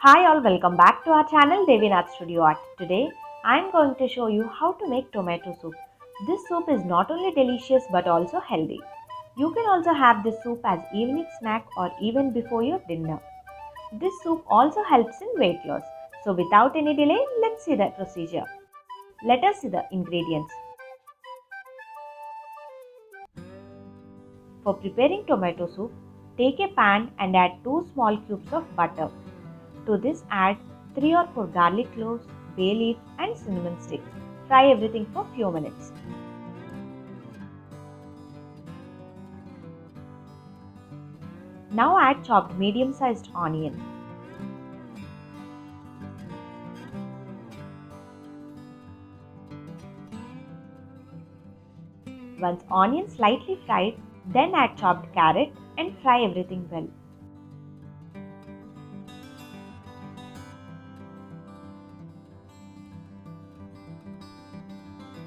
Hi all, welcome back to our channel Devinath Studio Art. Today I am going to show you how to make tomato soup. This soup is not only delicious but also healthy. You can also have this soup as evening snack or even before your dinner. This soup also helps in weight loss. So without any delay, let's see the procedure. Let us see the ingredients. For preparing tomato soup, take a pan and add 2 small cubes of butter. To this add 3 or 4 garlic cloves, bay leaf and cinnamon stick. Fry everything for few minutes. Now add chopped medium-sized onion. Once onion slightly fried, then add chopped carrot and fry everything well.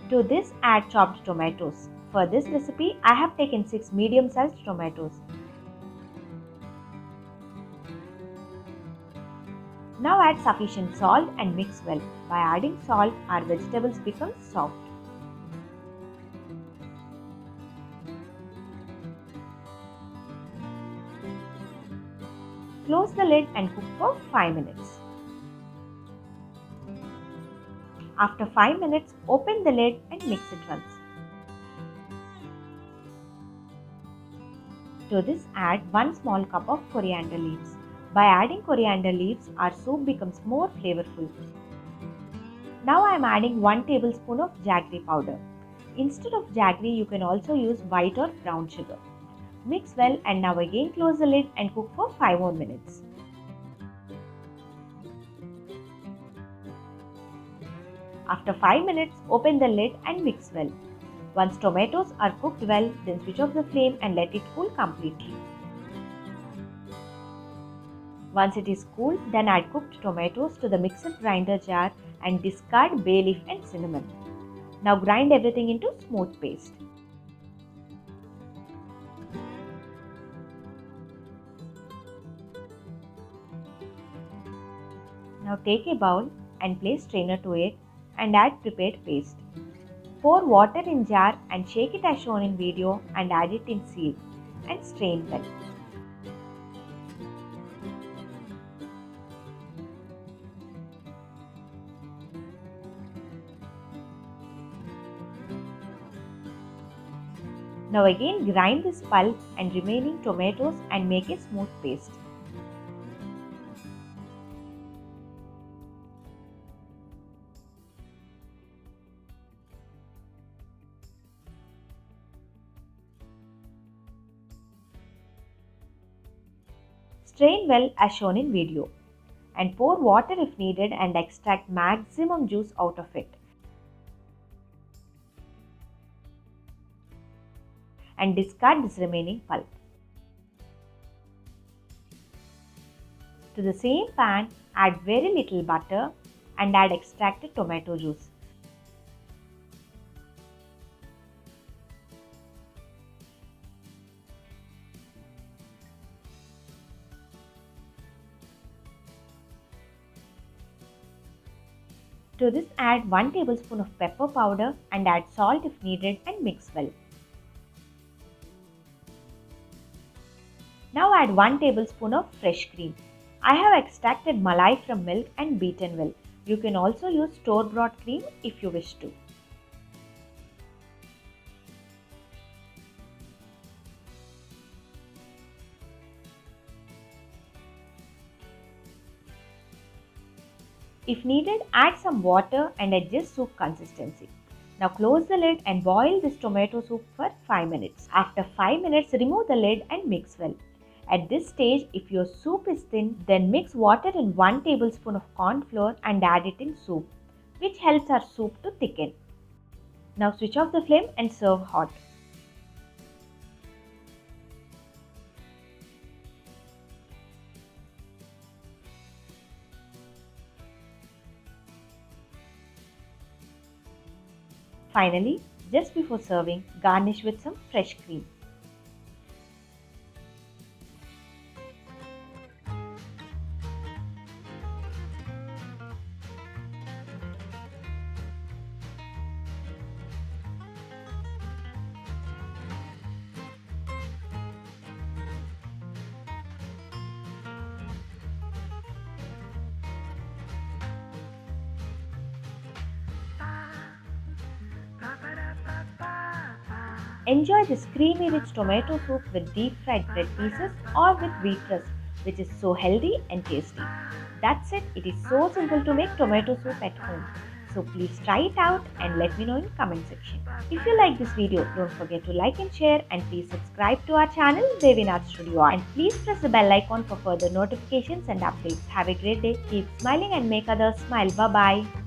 To this add chopped tomatoes. For this recipe, I have taken 6 medium-sized tomatoes. Now add sufficient salt and mix well. By adding salt, our vegetables become soft. Close the lid and cook for 5 minutes. After 5 minutes, open the lid and mix it once. To this add 1 small cup of coriander leaves. By adding coriander leaves, our soup becomes more flavorful. Now I am adding 1 tablespoon of jaggery powder. Instead of jaggery, you can also use white or brown sugar. Mix well and now again close the lid and cook for 5 more minutes. After 5 minutes, open the lid and mix well. Once tomatoes are cooked well, then switch off the flame and let it cool completely. Once it is cool, then add cooked tomatoes to the mixer grinder jar and discard bay leaf and cinnamon. Now grind everything into smooth paste. Now take a bowl and place strainer to it and add prepared paste. Pour water in jar and shake it as shown in video and add it in sieve and strain well. Now again grind this pulp and remaining tomatoes and make a smooth paste. Strain well as shown in video and pour water if needed and extract maximum juice out of it. And discard this remaining pulp. To the same pan, add very little butter and add extracted tomato juice. To this add 1 tablespoon of pepper powder and add salt if needed and mix well. Now add 1 tablespoon of fresh cream. I have extracted malai from milk and beaten well. You can also use store-bought cream if you wish to. If needed, add some water and adjust soup consistency. Now close the lid and boil this tomato soup for 5 minutes. After 5 minutes, remove the lid and mix well. At this stage, if your soup is thin, then mix water in 1 tablespoon of corn flour and add it in soup, which helps our soup to thicken. Now switch off the flame and serve hot. Finally, just before serving, garnish with some fresh cream. Enjoy this creamy rich tomato soup with deep fried bread pieces or with wheat crust, which is so healthy and tasty. That's it. It is so simple to make tomato soup at home. So please try it out and let me know in comment section. If you like this video, don't forget to like and share, and please subscribe to our channel Devinath Studio, and please press the bell icon for further notifications and updates. Have a great day. Keep smiling and make others smile. Bye bye.